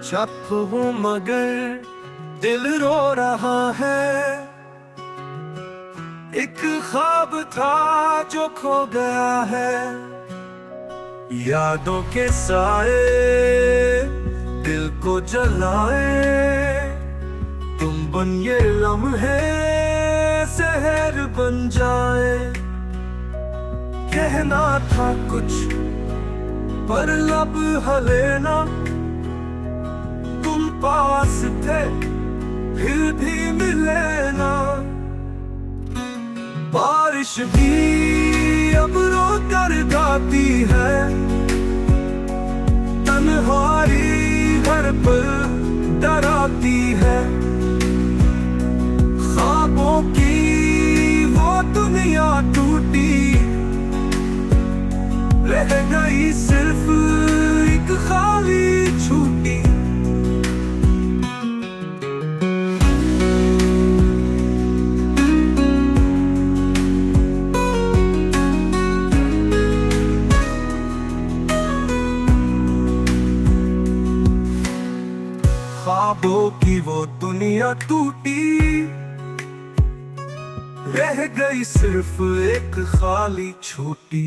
चुप हूँ मगर दिल रो रहा है। एक ख्वाब था जो खो गया है। यादों के साए दिल को जलाए। तुम बन ये लम्हे शहर बन जाए। कहना था कुछ पर लब हले ना। तुम पास थे फिर भी मिले ना। बारिश भी अब रो कर गाती है। तन्हाई घर पर डराती है। ख्वाबों की वो दुनिया टूटी। रह गई सिर्फ एक खाली छूटी। ख्वाबों की वो दुनिया टूटी। रह गई सिर्फ एक खाली छूटी।